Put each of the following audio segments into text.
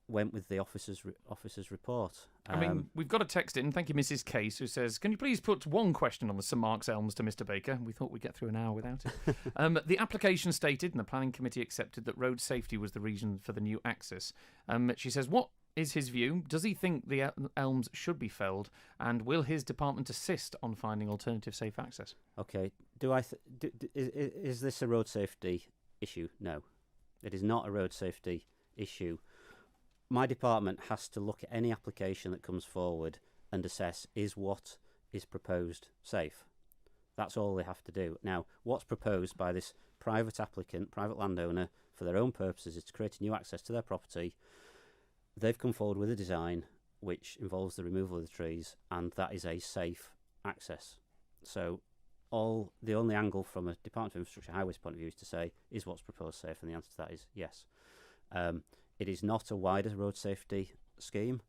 went with the officer's report. I mean, we've got a text in. Thank you, Mrs. Case, who says, "Can you please put one question on the St Mark's Elms to Mr. Baker?" We thought we'd get through an hour without it. The application stated, and the planning committee accepted, that road safety was the reason for the new access. She says, what is his view? Does he think the elms should be felled? And will his department assist on finding alternative safe access? Okay. Is this a road safety issue? No. It is not a road safety issue. My department has to look at any application that comes forward and assess, is what is proposed safe? That's all they have to do. Now, what's proposed by this private applicant, private landowner, for their own purposes, is to create a new access to their property. They've come forward with a design which involves the removal of the trees, and that is a safe access. So the only angle from a Department of Infrastructure Highways point of view is to say, is what's proposed safe? And the answer to that is yes. It is not a wider road safety scheme.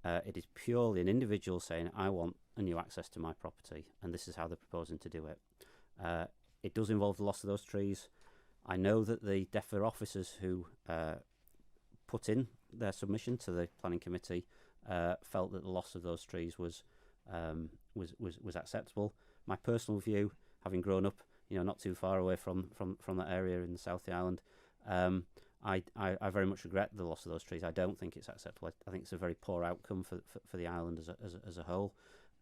It is purely an individual saying, I want a new access to my property, and this is how they're proposing to do it. It does involve the loss of those trees. I know that the DEFRA officers who put in their submission to the planning committee felt that the loss of those trees was acceptable. My personal view, having grown up, not too far away from that area in the south of the island, I very much regret the loss of those trees. I don't think it's acceptable. I think it's a very poor outcome for the island as a whole.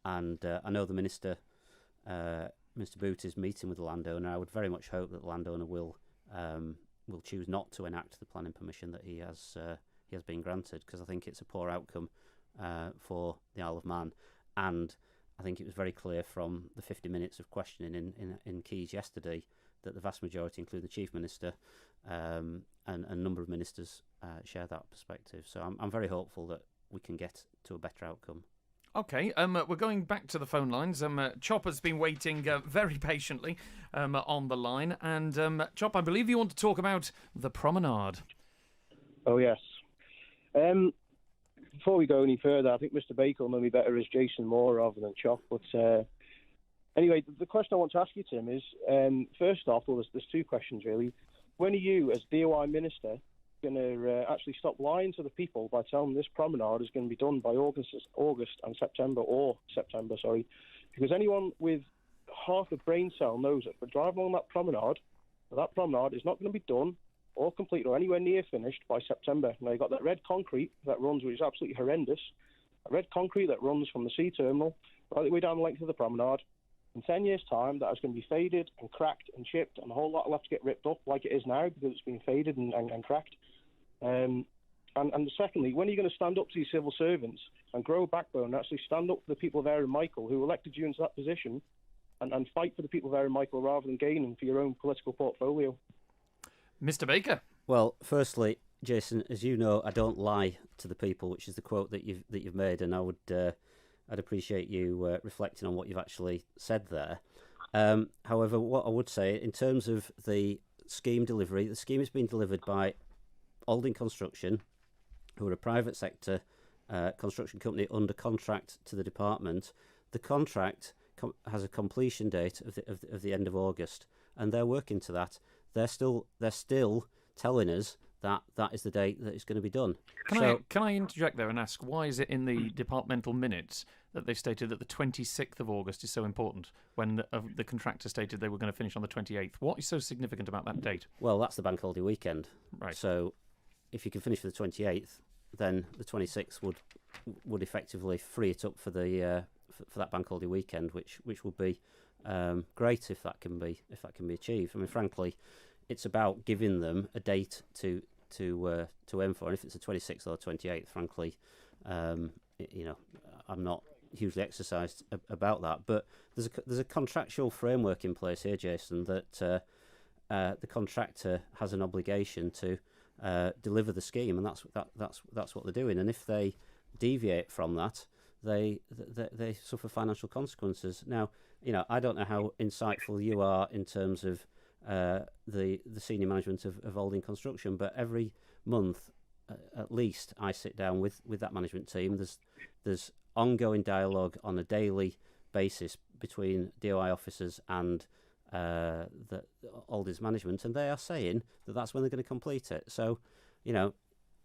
And I know the Minister, Mr. Boot, is meeting with the landowner. I would very much hope that the landowner will choose not to enact the planning permission that he has been granted, because I think it's a poor outcome for the Isle of Man. And I think it was very clear from the 50 minutes of questioning in Keys yesterday that the vast majority, including the Chief Minister and a number of ministers, share that perspective. So I'm very hopeful that we can get to a better outcome. Okay, we're going back to the phone lines. Chopper's been waiting very patiently on the line. And Chop, I believe you want to talk about the promenade. Oh, yes. Before we go any further, I think Mr. Baker will know me better as Jason Moore rather than Chop. But anyway, the question I want to ask you, Tim, is first off, well, there's two questions really. When are you, as DOI Minister, going to actually stop lying to the people by telling them this promenade is going to be done by August and September, because anyone with half a brain cell knows that if we're driving along that promenade is not going to be done or complete or anywhere near finished by September. Now, you've got that red concrete that runs, which is absolutely horrendous, that red concrete that runs from the sea terminal right the way down the length of the promenade. In 10 years' time, that is going to be faded and cracked and chipped, and a whole lot will have to get ripped up like it is now because it's been faded and cracked. And secondly, when are you going to stand up to these civil servants and grow a backbone and actually stand up for the people of Aaron Michael who elected you into that position and fight for the people of Aaron Michael rather than gaining for your own political portfolio? Mr. Baker. Well, firstly, Jason, as you know, I don't lie to the people, which is the quote that you've made, and I'd appreciate you reflecting on what you've actually said there. However, what I would say in terms of the scheme delivery, the scheme has been delivered by Alding Construction, who are a private sector construction company under contract to the department. The contract has a completion date of the end of August, and they're working to that. They're still telling us that is the date that it's going to be done. Can I interject there and ask, why is it in the departmental minutes that they've stated that the 26th of August is so important when the contractor stated they were going to finish on the 28th? What is so significant about that date? Well, that's the bank holiday weekend. Right. So if you can finish for the 28th, then the 26th would effectively free it up for the for that bank holiday weekend, which would be great if that can be achieved. I mean, frankly, it's about giving them a date to aim for, and if it's the 26th or the 28th, frankly, I'm not hugely exercised about that. But there's a contractual framework in place here, Jason, that the contractor has an obligation to deliver the scheme, and that's what they're doing. And if they deviate from that, they suffer financial consequences. Now, I don't know how insightful you are in terms of the senior management of Alding Construction, but every month at least I sit down with that management team. There's ongoing dialogue on a daily basis between DOI officers and the Alding's management, and they are saying that that's when they're going to complete it. So,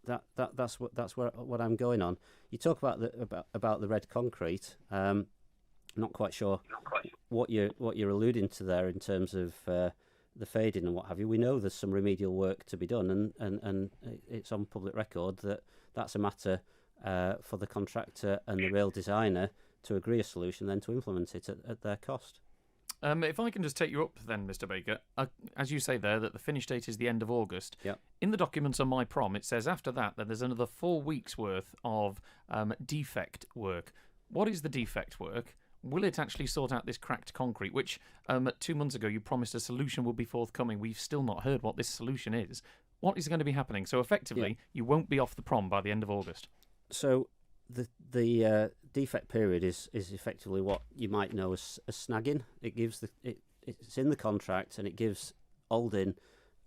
that's what I'm going on. You talk about the red concrete. Not quite sure what you're alluding to there in terms of the fading and what have you. We know there's some remedial work to be done, and it's on public record that that's a matter for the contractor and the rail designer to agree a solution, then to implement it at their cost. If I can just take you up then, Mr. Baker, as you say there, that the finish date is the end of August. Yep. In the documents on my prom, it says after that there's another 4 weeks' worth of defect work. What is the defect work? Will it actually sort out this cracked concrete, which 2 months ago you promised a solution would be forthcoming? We've still not heard what this solution is. What is going to be happening? So effectively, you won't be off the prom by the end of August. So the defect period is effectively what you might know as snagging. It gives it's in the contract, and it gives Aldin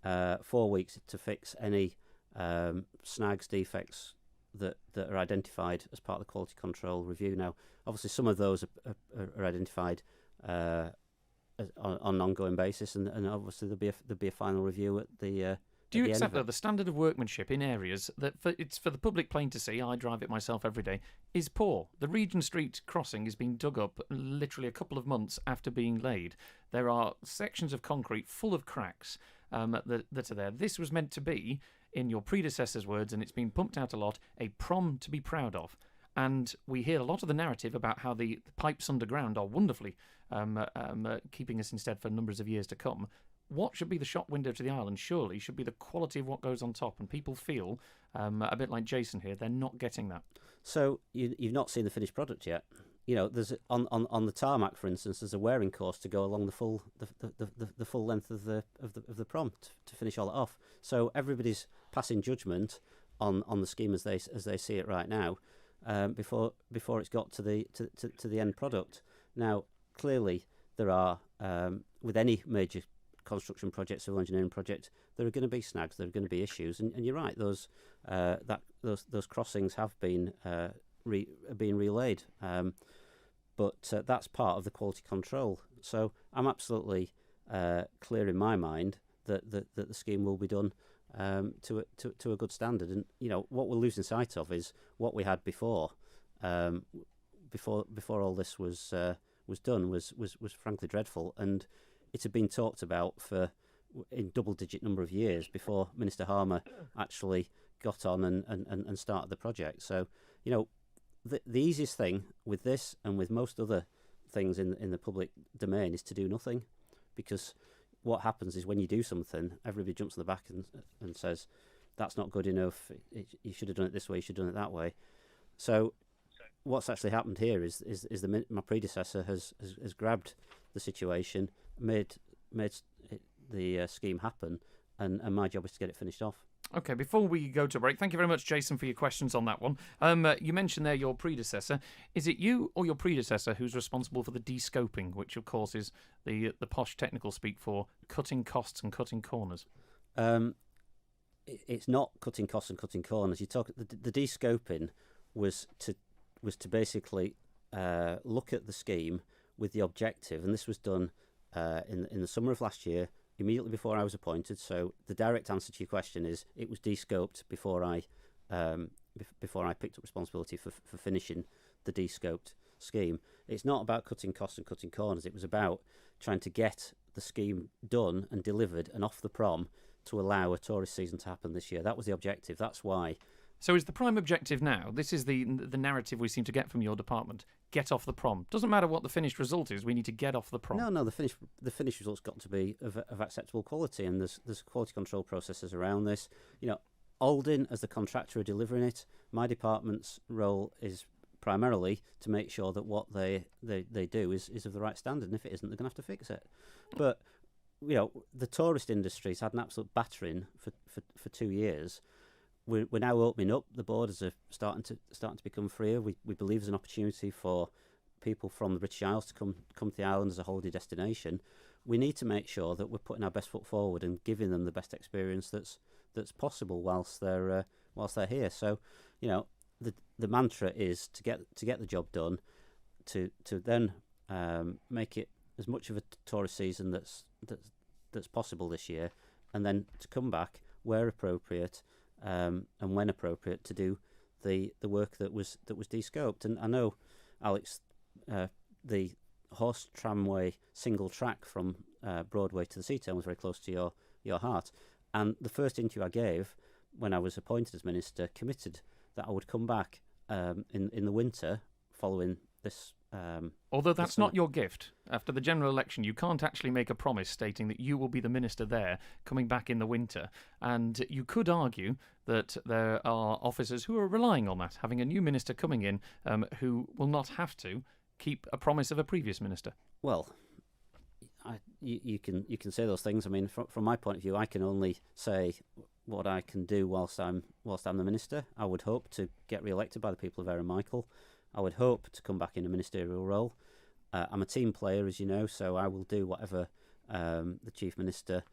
4 weeks to fix any snags, defects that are identified as part of the quality control review. Now, obviously, some of those are identified on an ongoing basis, and obviously there'll be a final review at the. Do you accept that the standard of workmanship in areas that it's for the public plain to see, I drive it myself every day, is poor? The Regent Street crossing is being dug up literally a couple of months after being laid. There are sections of concrete full of cracks that are there. This was meant to be, in your predecessor's words, and it's been pumped out a lot, a prom to be proud of. And we hear a lot of the narrative about how the pipes underground are wonderfully keeping us instead for numbers of years to come. What should be the shop window to the island, surely, should be the quality of what goes on top. And people feel, a bit like Jason here, they're not getting that. So you've not seen the finished product yet. You know, there's on the tarmac, for instance, there's a wearing course to go along the full length of the prom to finish all it off. So everybody's passing judgment on the scheme as they see it right now, before it's got to the end product. Now, clearly, there are with any major construction project, civil engineering project, there are going to be snags, there are going to be issues, and you're right. Those crossings have been being relayed, but that's part of the quality control. So I'm absolutely clear in my mind that the scheme will be done to a good standard. And you know what we're losing sight of is what we had before all this was done was frankly dreadful, and it had been talked about in double-digit number of years before Minister Harmer actually got on and started the project. So, you know, the easiest thing with this and with most other things in the public domain is to do nothing, because what happens is when you do something, everybody jumps on the back and says, that's not good enough, you should have done it this way, you should have done it that way. So what's actually happened here is my predecessor has grabbed the situation, made the scheme happen, and my job is to get it finished off. Okay, before we go to break, thank you very much, Jason, for your questions on that one. You mentioned there your predecessor. Is it you or your predecessor who's responsible for the de-scoping, which of course is the posh technical speak for cutting costs and cutting corners? It's not cutting costs and cutting corners. You talk the de-scoping was to basically look at the scheme with the objective, and this was done in the summer of last year, immediately before I was appointed. So the direct answer to your question is it was de-scoped before I picked up responsibility for finishing the de-scoped scheme. It's not about cutting costs and cutting corners. It was about trying to get the scheme done and delivered and off the prom to allow a tourist season to happen this year. That was the objective. That's why. So is the prime objective now, this is the narrative we seem to get from your department, get off the prom. Doesn't matter what the finished result is, we need to get off the prom. No, the finished result's got to be of acceptable quality, and there's quality control processes around this. You know, Aldin, as the contractor, are delivering it. My department's role is primarily to make sure that what they do is of the right standard, and if it isn't, they're going to have to fix it. But, you know, the tourist industry's had an absolute battering for 2 years. We're now opening up. The borders are starting to become freer. We believe there's an opportunity for people from the British Isles to come to the island as a holiday destination. We need to make sure that we're putting our best foot forward and giving them the best experience that's possible whilst they're here. So, you know, the mantra is to get the job done, to then make it as much of a tourist season that's possible this year, and then to come back where appropriate. and when appropriate, to do the work that was de-scoped. And I know, Alex, the horse tramway single track from Broadway to the Seatown was very close to your heart. And the first interview I gave when I was appointed as minister committed that I would come back in the winter following this. Although that's not your gift. After the general election, you can't actually make a promise stating that you will be the minister there coming back in the winter. And you could argue that there are officers who are relying on that, having a new minister coming in who will not have to keep a promise of a previous minister. Well, you can say those things. I mean, from my point of view, I can only say what I can do whilst I'm the minister. I would hope to get re-elected by the people of Erin Michael. I would hope to come back in a ministerial role. I'm a team player, as you know, so I will do whatever the Chief Minister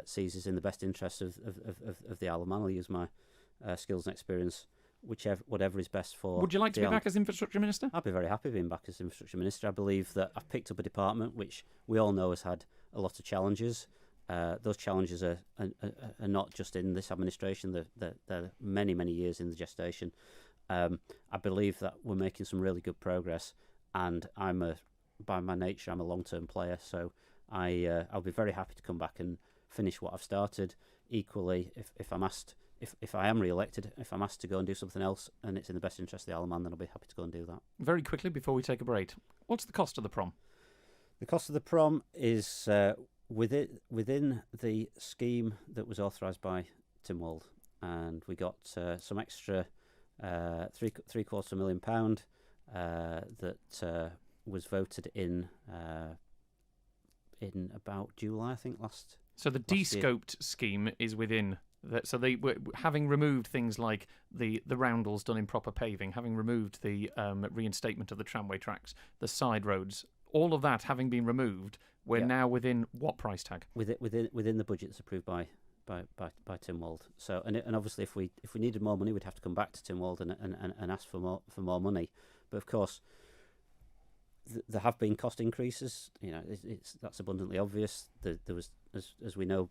sees is in the best interest of the Isle of Man. I'll use my skills and experience, whatever is best for. Would you like to be back as Infrastructure Minister? I'd be very happy being back as Infrastructure Minister. I believe that I've picked up a department which we all know has had a lot of challenges. Those challenges are not just in this administration. They're many, many years in the gestation. I believe that we're making some really good progress, and by my nature, I'm a long-term player, so I'll be very happy to come back and finish what I've started. Equally, if I'm asked, if I am re-elected, if I'm asked to go and do something else, and it's in the best interest of the Isle of Man, then I'll be happy to go and do that. Very quickly, before we take a break, what's the cost of the prom? The cost of the prom is within the scheme that was authorised by Tynwald, and we got some extra £750,000 that was voted in about July, I think, last. So the de-scoped scheme is within that. So they were having removed things like the roundels done in proper paving, having removed the reinstatement of the tramway tracks, the side roads, all of that having been removed. We're now within what price tag? Within the budget that's approved by Tynwald. So and obviously if we needed more money, we'd have to come back to Tynwald and ask for more money. But of course, there have been cost increases. You know, that's abundantly obvious. There was, as we know,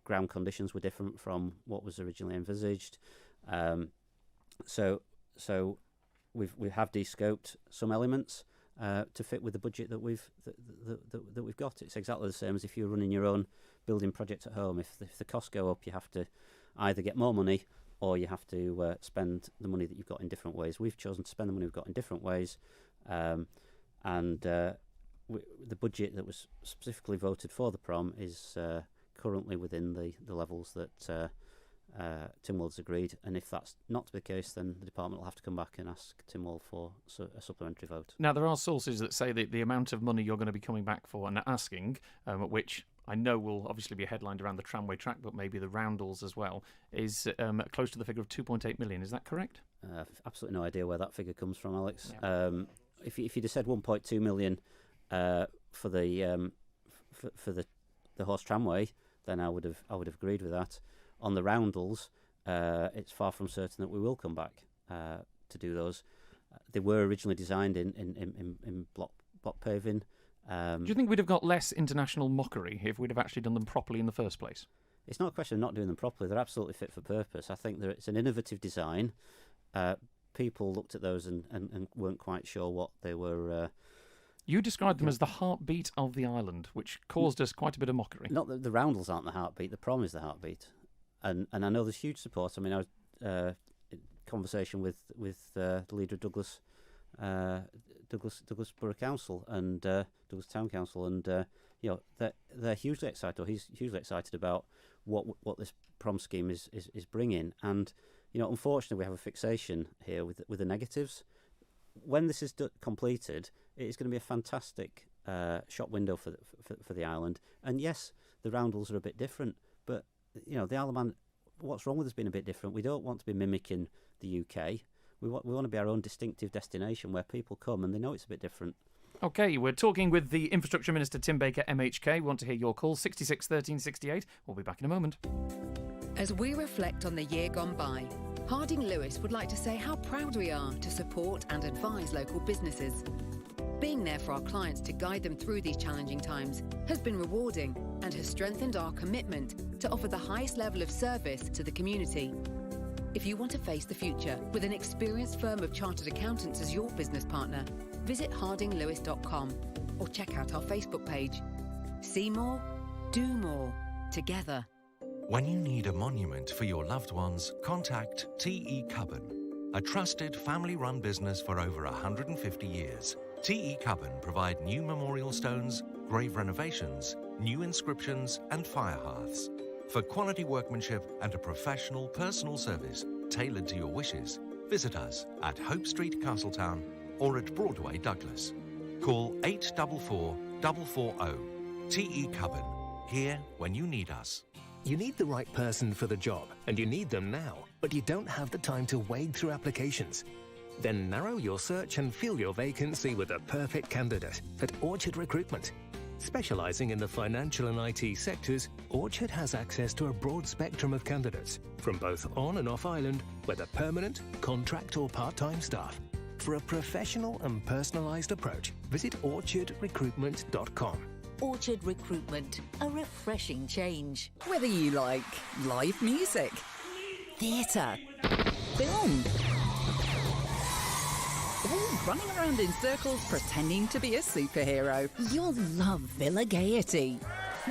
ground conditions were different from what was originally envisaged. So we have de-scoped some elements to fit with the budget that we've got. It's exactly the same as if you're running your own building project at home. If the costs go up, you have to either get more money or you have to spend the money that you've got in different ways. We've chosen to spend the money we've got in different ways, and the budget that was specifically voted for the prom is currently within the levels that Tynwald's agreed, and if that's not the case, then the department will have to come back and ask Tynwald for a supplementary vote. Now, there are sources that say that the amount of money you're going to be coming back for and asking, which I know will obviously be headlined around the tramway track, but maybe the roundels as well, is close to the figure of 2.8 million. Is that correct? I've absolutely no idea where that figure comes from, Alex. Yeah. If you'd have said 1.2 million for the horse tramway, then I would have agreed with that. On the roundels, it's far from certain that we will come back to do those. They were originally designed in block paving. Do you think we'd have got less international mockery if we'd have actually done them properly in the first place? It's not a question of not doing them properly. They're absolutely fit for purpose. I think that it's an innovative design. People looked at those and weren't quite sure what they were. You described them as the heartbeat of the island, which caused us quite a bit of mockery. Not that the roundels aren't the heartbeat. The prom is the heartbeat. And I know there's huge support. I mean, I was in conversation with the leader of Douglas Borough Council and Douglas Town Council, and they're hugely excited. Or he's hugely excited about what this prom scheme is bringing. And unfortunately, we have a fixation here with the negatives. When this is completed, it is going to be a fantastic shop window for the island. And yes, the roundels are a bit different, but the Isle of Man, what's wrong with us being a bit different? We don't want to be mimicking the UK. We want to be our own distinctive destination where people come and they know it's a bit different. OK, we're talking with the Infrastructure Minister, Tim Baker, MHK. We want to hear your call, 66 13 68. We'll be back in a moment. As we reflect on the year gone by, Harding Lewis would like to say how proud we are to support and advise local businesses. Being there for our clients to guide them through these challenging times has been rewarding. and has strengthened our commitment to offer the highest level of service to the community. If you want to face the future with an experienced firm of chartered accountants as your business partner, visit hardinglewis.com or check out our Facebook page. See more, do more, together. When you need a monument for your loved ones, contact T.E. Cubban, a trusted family-run business for over 150 years. T.E. Cubban provide new memorial stones, grave renovations, new inscriptions and fire hearths. For quality workmanship and a professional personal service tailored to your wishes, visit us at Hope Street, Castletown or at Broadway, Douglas. Call 844 440. T.E. Cubban, here when you need us. You need the right person for the job, and you need them now, but you don't have the time to wade through applications. Then narrow your search and fill your vacancy with a perfect candidate at Orchard Recruitment. Specialising in the financial and IT sectors, Orchard has access to a broad spectrum of candidates, from both on and off island, whether permanent, contract or part-time staff. For a professional and personalised approach, visit orchardrecruitment.com. Orchard Recruitment, a refreshing change. Whether you like live music, theatre, film, or running around in circles pretending to be a superhero, you'll love Villa Gaiety.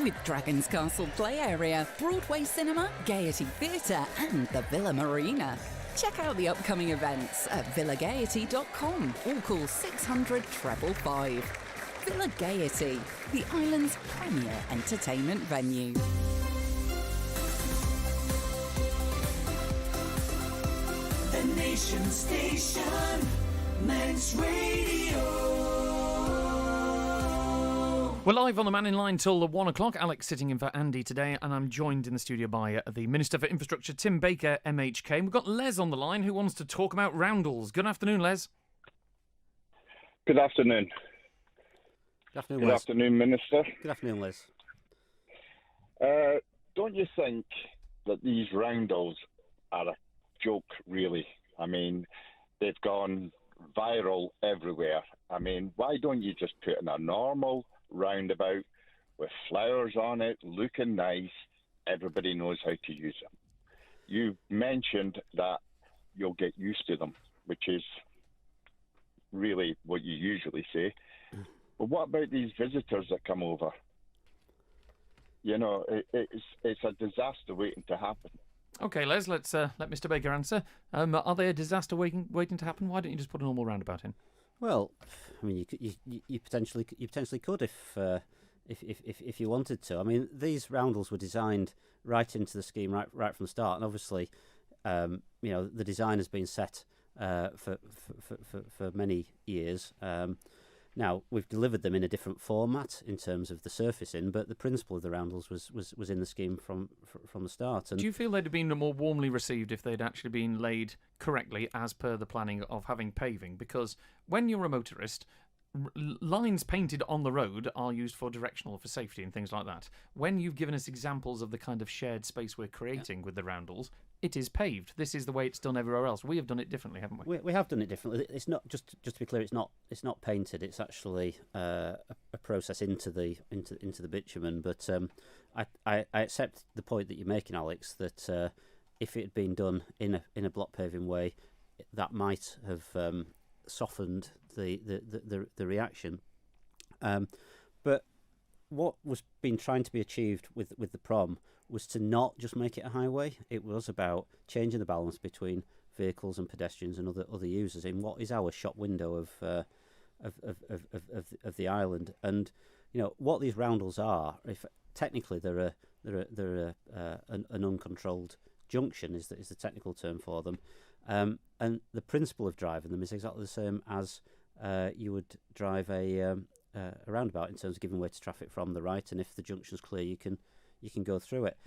With Dragon's Castle Play Area, Broadway Cinema, Gaiety Theatre and the Villa Marina. Check out the upcoming events at villagaiety.com or call 600 555. Villa Gaiety, the island's premier entertainment venue. The Nation Station, Men's Radio. We're live on the Mannin line till 1 o'clock. Alex sitting in for Andy today, and I'm joined in the studio by the Minister for Infrastructure, Tim Baker, MHK. And we've got Les on the line who wants to talk about roundels. Good afternoon, Les. Good afternoon. Good afternoon, Good Les. afternoon, Minister. Good afternoon, Les. Don't you think that these roundels are a joke, really? I mean, they've gone viral everywhere. I mean, why don't you just put in a normal roundabout with flowers on it, looking nice? Everybody knows how to use them. You mentioned that you'll get used to them, which is really what you usually say. But what about these visitors that come over? You know, it's a disaster waiting to happen. OK, Les, let's let Mr Baker answer. Are they a disaster waiting to happen? Why don't you just put a normal roundabout in? Well, I mean, you potentially could if you wanted to. I mean, these roundels were designed right into the scheme right from the start, and obviously, you know, the design has been set for many years. Now we've delivered them in a different format in terms of the surfacing, but the principle of the roundels was in the scheme from the start. And do you feel they'd have been more warmly received if they'd actually been laid correctly as per the planning of having paving? Because when you're a motorist, lines painted on the road are used for directional, for safety and things like that. When you've given us examples of the kind of shared space we're creating with the roundels, it is paved. This is the way it's done everywhere else. We have done it differently, haven't we? We have done it differently. It's not just to be clear. It's not painted. It's actually a process into the bitumen. But I accept the point that you're making, Alex. That if it had been done in a block paving way, that might have softened the reaction. But what was being trying to be achieved with the prom was to not just make it a highway. It was about changing the balance between vehicles and pedestrians and other users in what is our shop window of the island. And you know what these roundels are. If technically they're an uncontrolled junction is the technical term for them. And the principle of driving them is exactly the same as you would drive a roundabout in terms of giving way to traffic from the right, and if the junction's clear, you can go through it.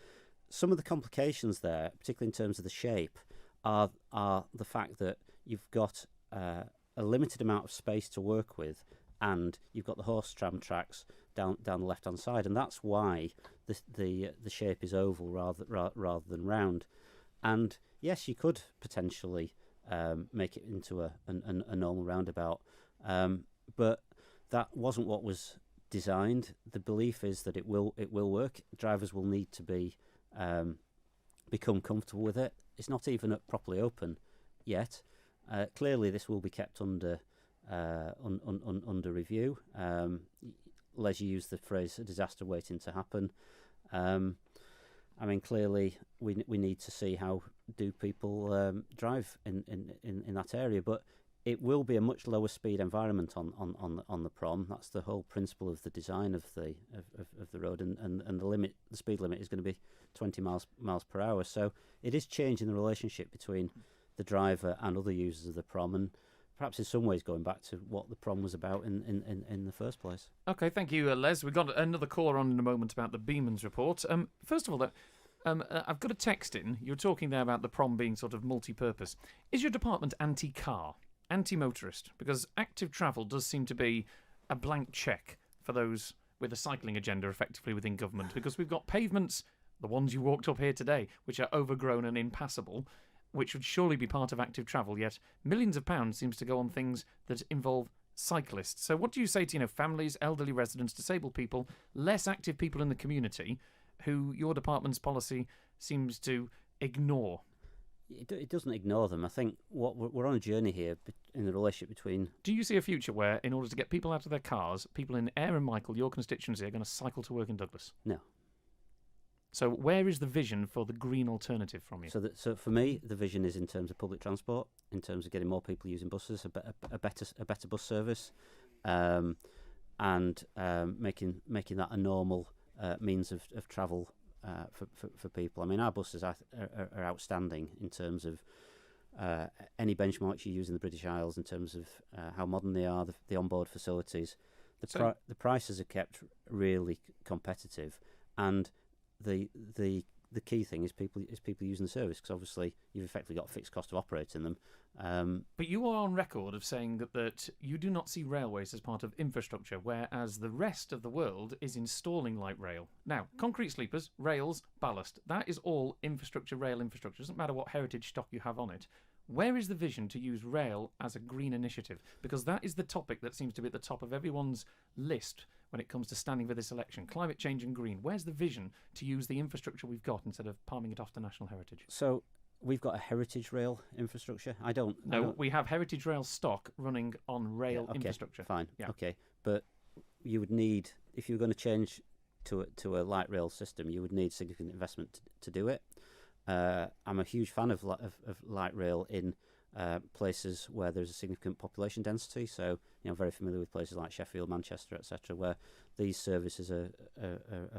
Some of the complications there, particularly in terms of the shape, are the fact that you've got a limited amount of space to work with, and you've got the horse tram tracks down the left hand side, and that's why the shape is oval rather than round. And yes, you could potentially make it into a normal roundabout, but that wasn't what was designed, the belief is that it will work. Drivers will need to become comfortable with it. It's not even properly open yet. Clearly, this will be kept under review. Les, you used the phrase "a disaster waiting to happen." I mean, clearly, we need to see how do people drive in that area, but it will be a much lower speed environment on the prom. That's the whole principle of the design of the road, and the speed limit is going to be 20 miles per hour. So it is changing the relationship between the driver and other users of the prom, and perhaps in some ways going back to what the prom was about in the first place. Okay, thank you, Les. We've got another caller on in a moment about the Beeman's report. First of all, I've got a text in. You're talking there about the prom being sort of multi-purpose. Is your department anti-car, anti-motorist? Because active travel does seem to be a blank cheque for those with a cycling agenda effectively within government, because we've got pavements, the ones you walked up here today, which are overgrown and impassable, which would surely be part of active travel, yet millions of pounds seems to go on things that involve cyclists. So what do you say to families, elderly residents, disabled people, less active people in the community who your department's policy seems to ignore? It doesn't ignore them. I think we're on a journey here in the relationship between... Do you see a future where, in order to get people out of their cars, people in Ayr and Michael, your constituency, are going to cycle to work in Douglas? No. So where is the vision for the green alternative from you? So for me, the vision is in terms of public transport, in terms of getting more people using buses, a better bus service, and making that a normal means of travel for people. I mean, our buses are outstanding in terms of any benchmarks you use in the British Isles, in terms of how modern they are, the onboard facilities. The prices are kept really competitive, and the key thing is people using the service, because obviously you've effectively got a fixed cost of operating them. But you are on record of saying that you do not see railways as part of infrastructure, whereas the rest of the world is installing light rail. Now, concrete sleepers, rails, ballast, that is all infrastructure, rail infrastructure. It doesn't matter what heritage stock you have on it. Where is the vision to use rail as a green initiative? Because that is the topic that seems to be at the top of everyone's list when it comes to standing for this election. Climate change and green. Where's the vision to use the infrastructure we've got instead of palming it off to national heritage? So we've got a heritage rail infrastructure. We have heritage rail stock running on rail infrastructure. Fine. Yeah. Okay. But you would need, if you were going to change to a light rail system, you would need significant investment to do it. I'm a huge fan of light rail in places where there's a significant population density. So, very familiar with places like Sheffield, Manchester, etc., where these services are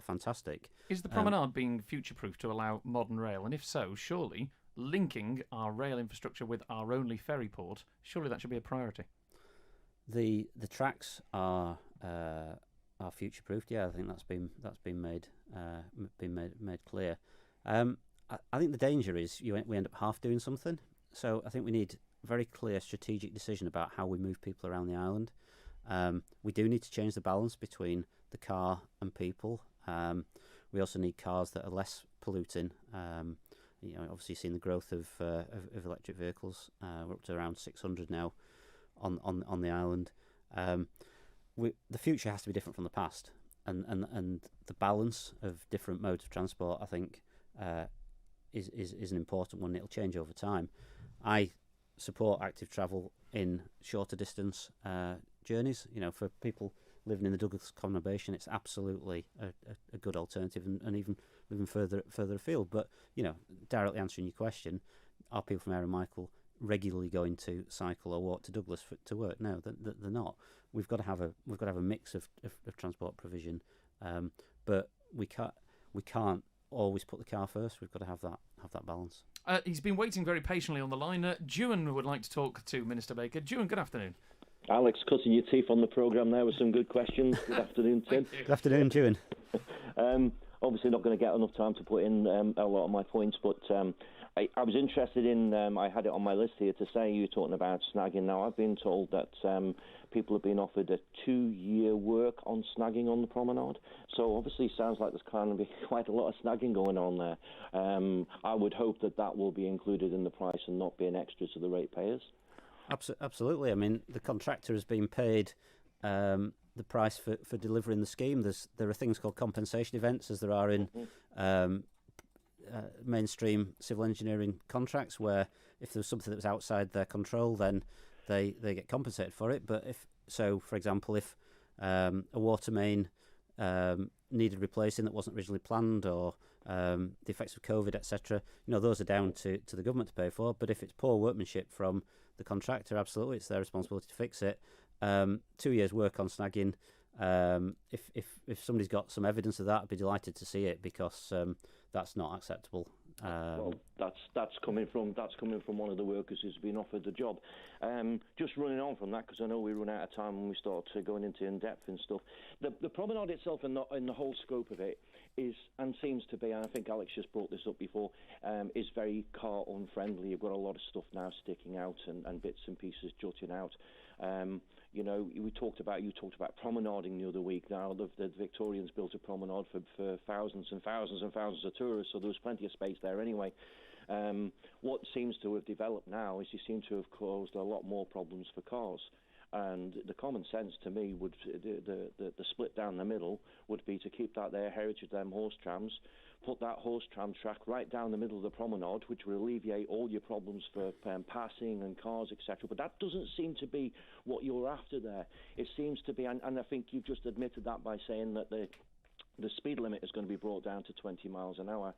fantastic. Is the promenade being future-proof to allow modern rail? And if so, surely linking our rail infrastructure with our only ferry port, surely that should be a priority. The tracks are future-proofed. Yeah, I think that's been made clear. I think the danger is we end up half doing something. So I think we need a very clear strategic decision about how we move people around the island. We do need to change the balance between the car and people. We also need cars that are less polluting. Obviously you've seen the growth of electric vehicles. We're up to around 600 now on the island. The future has to be different from the past, and the balance of different modes of transport, I think, is an important one. It'll change over time. I support active travel in shorter distance journeys. For people living in the Douglas conurbation, it's absolutely a good alternative, and even living further afield. But directly answering your question, are people from Ayr and Michael regularly going to cycle or walk to Douglas to work? No, they're not. We've got to have a mix of transport provision, but we can't always put the car first. We've got to have that balance. He's been waiting very patiently on the line. Dewan would like to talk to Minister Baker. Dewan, good afternoon. Alex, cutting your teeth on the programme there with some good questions. Good afternoon, Tim. Good afternoon, Dewan. Obviously not going to get enough time to put in a lot of my points, but I was interested in, I had it on my list here to say, you were talking about snagging. Now, I've been told that people have been offered a 2-year work on snagging on the promenade. So obviously sounds like there's kind of be quite a lot of snagging going on there. I would hope that will be included in the price and not be an extra to the ratepayers. Absolutely. I mean, the contractor has been paid the price for delivering the scheme. There are things called compensation events, as there are in mainstream civil engineering contracts, where if there was something that was outside their control, then they get compensated for it. But for example, if a water main needed replacing that wasn't originally planned, or the effects of COVID, etc., those are down to the government to pay for. But if it's poor workmanship from the contractor, absolutely, it's their responsibility to fix it. 2 years' work on snagging. If somebody's got some evidence of that, I'd be delighted to see it, because that's not acceptable. Well, that's coming from one of the workers who's been offered the job. Just running on from that, because I know we run out of time when we start going into in depth and stuff. The promenade itself and the whole scope of it is, and seems to be, and I think Alex just brought this up before, is very car unfriendly. You've got a lot of stuff now sticking out and bits and pieces jutting out. You talked about promenading the other week. Now the Victorians built a promenade for thousands and thousands and thousands of tourists, so there was plenty of space there anyway. What seems to have developed now is you seem to have caused a lot more problems for cars. And the common sense to me would the split down the middle would be to keep that there heritage, them horse trams, put that horse tram track right down the middle of the promenade, which will alleviate all your problems for passing and cars, etc. But that doesn't seem to be what you're after there. It seems to be, and I think you've just admitted that by saying that the speed limit is going to be brought down to 20 miles an hour.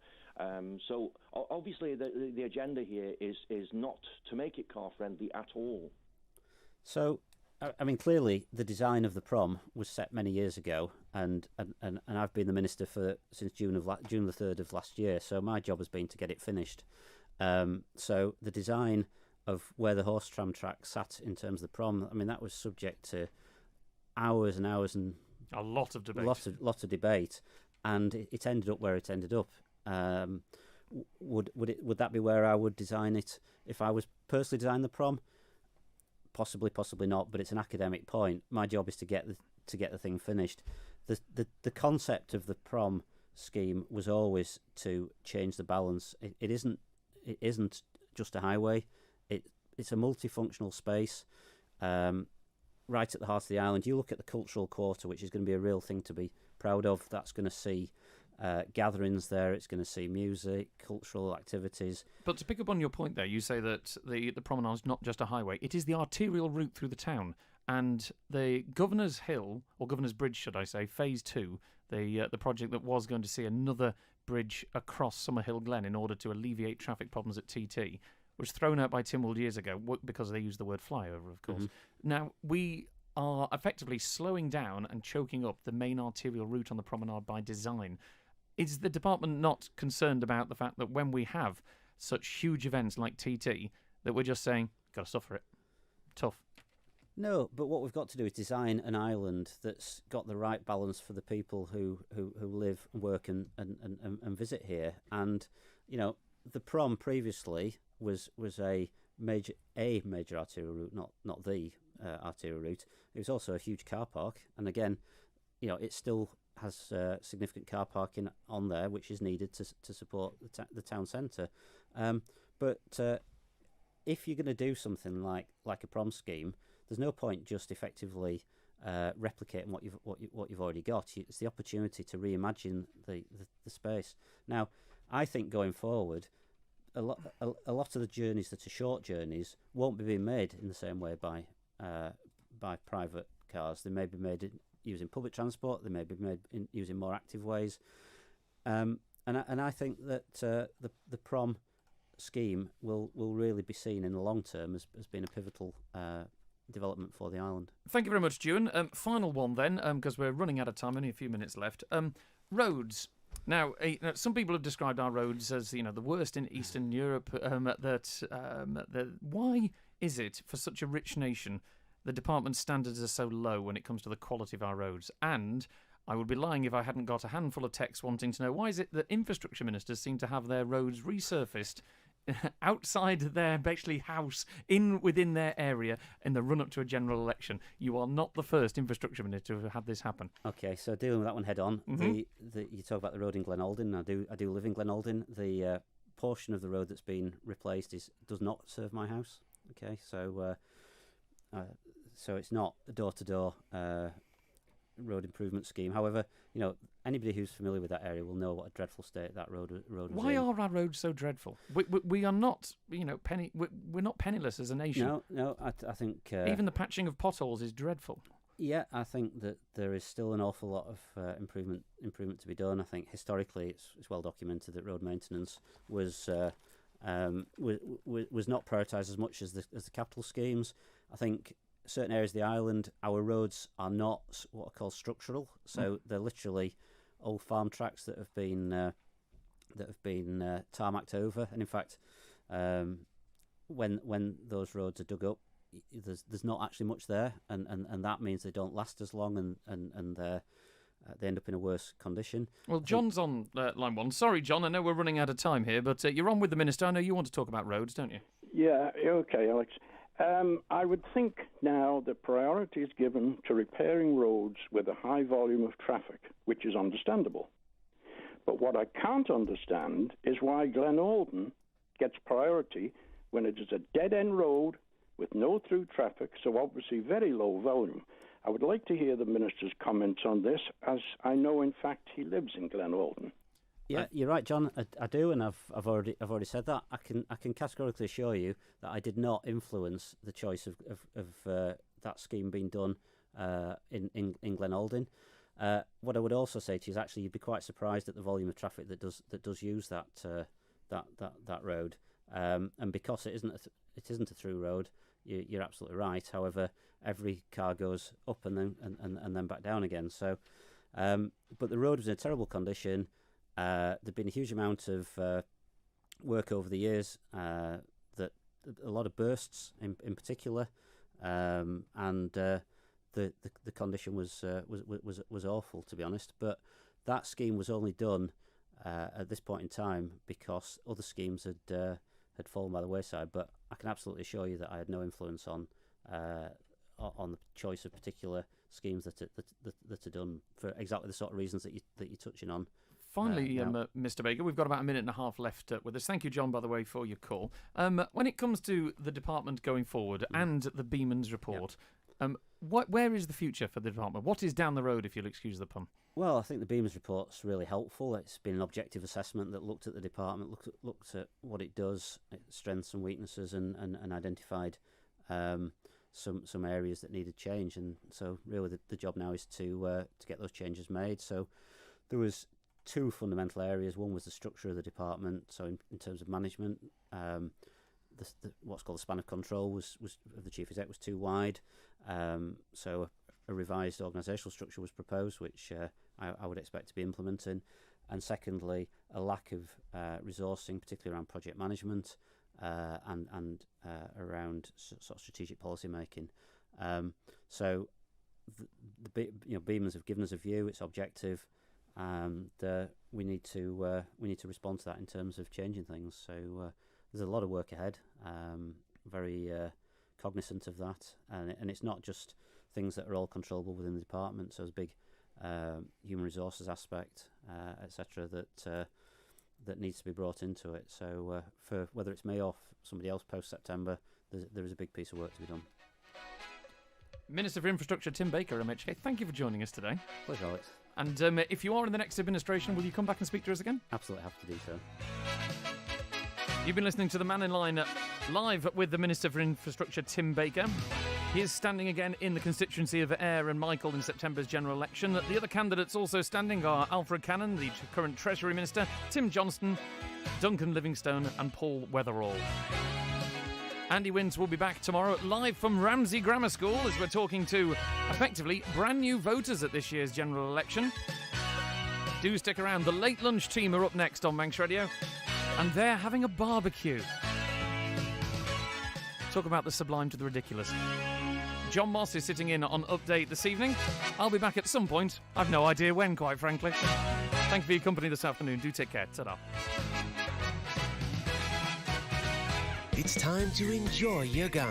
So obviously the agenda here is not to make it car friendly at all. So, I mean, clearly the design of the prom was set many years ago, and I've been the minister since June the 3rd of last year. So my job has been to get it finished. So the design of where the horse tram track sat in terms of the prom, I mean, that was subject to hours and hours and a lot of debate. Lots of debate, and it ended up where it ended up. Would that be where I would design it if I was personally designing the prom? Possibly not, but it's an academic point. My job is to get the thing finished. The concept of the prom scheme was always to change the balance. It isn't just a highway. It's a multifunctional space, right at the heart of the island. You look at the cultural quarter, which is going to be a real thing to be proud of. That's going to see gatherings there. It's going to see music, cultural activities. But to pick up on your point there, you say that the promenade is not just a highway. It is the arterial route through the town. And the Governor's Hill, or Governor's Bridge, should I say, Phase 2, the project that was going to see another bridge across Summerhill Glen in order to alleviate traffic problems at TT, was thrown out by Tynwald years ago because they used the word flyover, of course. Mm-hmm. Now, we are effectively slowing down and choking up the main arterial route on the promenade by design. Is the department not concerned about the fact that when we have such huge events like TT, that we're just saying, got to suffer it? Tough. No, but what we've got to do is design an island that's got the right balance for the people who live, work and visit here. And, the prom previously was a major arterial route, not the arterial route. It was also a huge car park. And again, it still has significant car parking on there, which is needed to support the town centre. But if you're going to do something like a prom scheme, there's no point just effectively replicating what you've already got. It's the opportunity to reimagine the space. Now, I think going forward, a lot of the journeys that are short journeys won't be being made in the same way by private cars. They may be made using public transport. They may be made using more active ways. And I think that the prom scheme will really be seen in the long term as being a pivotal development for the island. Thank you very much, Ewan. Final one then, because we're running out of time, only a few minutes left. Roads. Now, some people have described our roads as the worst in Eastern Europe. Why is it, for such a rich nation, the department's standards are so low when it comes to the quality of our roads? And I would be lying if I hadn't got a handful of texts wanting to know, why is it that infrastructure ministers seem to have their roads resurfaced outside their basically house within their area in the run up to a general election? You are not the first infrastructure minister to have had this happen. Okay, so dealing with that one head on. Mm-hmm. You talk about the road in Glen Aldyn. I do live in Glen Aldyn. The portion of the road that's been replaced does not serve my house. Okay, so it's not a door to door road improvement scheme. However, anybody who's familiar with that area will know what a dreadful state that road was Why in. are our roads so dreadful? We are not, we're not penniless as a nation. No, I think even the patching of potholes is dreadful. Yeah, I think that there is still an awful lot of improvement to be done. I think historically it's well documented that road maintenance was not prioritised as much as the capital schemes. I think certain areas of the island, our roads are not what are called structural, so they're literally old farm tracks that have been tarmacked over. And in fact, when those roads are dug up, there's not actually much there, and that means they don't last as long, and they end up in a worse condition. Well, John's on line one. Sorry, John, I know we're running out of time here, but you're on with the Minister. I know you want to talk about roads, don't you? Yeah, okay, Alex. I would think now that priority is given to repairing roads with a high volume of traffic, which is understandable. But what I can't understand is why Glen Alden gets priority when it is a dead-end road with no through traffic, so obviously very low volume. I would like to hear the Minister's comments on this, as I know, in fact, he lives in Glen Alden. Yeah, you're right, John. I do, and I've already said that. I can categorically assure you that I did not influence the choice of that scheme being done in Glen Alden. What I would also say to you is actually you'd be quite surprised at the volume of traffic that does use that road, and because it isn't a through road. You're absolutely right. However, every car goes up and then back down again. So, but the road was in a terrible condition. There'd been a huge amount of work over the years, that a lot of bursts in particular, and the condition was awful, to be honest. But that scheme was only done at this point in time because other schemes had fallen by the wayside. But I can absolutely assure you that I had no influence on the choice of particular schemes that are done for exactly the sort of reasons that you're touching on. Finally, Mr. Baker, we've got about a minute and a half left with us. Thank you, John, by the way, for your call. When it comes to the department going forward and the Beeman's report, where is the future for the department? What is down the road, if you'll excuse the pun? Well, I think the Beeman's report's really helpful. It's been an objective assessment that looked at the department, looked at what it does, its strengths and weaknesses, and identified some areas that needed change. And so, really, the job now is to get those changes made. So, there was two fundamental areas. One was the structure of the department. So, in terms of management, what's called the span of control was of the chief exec was too wide. So, a revised organisational structure was proposed, which I would expect to be implementing. And secondly, a lack of resourcing, particularly around project management and around sort of strategic policy making. So, Beeman's have given us a view. It's objective, and we need to respond to that in terms of changing things. So there's a lot of work ahead. Very cognizant of that, and it's not just things that are all controllable within the department. So there's a big human resources aspect, etc. that needs to be brought into it. So for whether it's me or somebody else post September, there is a big piece of work to be done. Minister for Infrastructure Tim Baker, MHK, thank you for joining us today. Pleasure, Alex. And if you are in the next administration, will you come back and speak to us again? Absolutely have to do so. You've been listening to the Mannin Line live with the Minister for Infrastructure Tim Baker. He is standing again in the constituency of Ayr and Michael in September's general election. The other candidates also standing are Alfred Cannon, the current Treasury Minister, Tim Johnston, Duncan Livingstone and Paul Weatherall. Andy Wins will be back tomorrow live from Ramsey Grammar School as we're talking to, effectively, brand new voters at this year's general election. Do stick around. The Late Lunch team are up next on Manx Radio, and they're having a barbecue. Talk about the sublime to the ridiculous. John Moss is sitting in on Update this evening. I'll be back at some point. I've no idea when, quite frankly. Thank you for your company this afternoon. Do take care. Ta-da. It's time to enjoy your garden.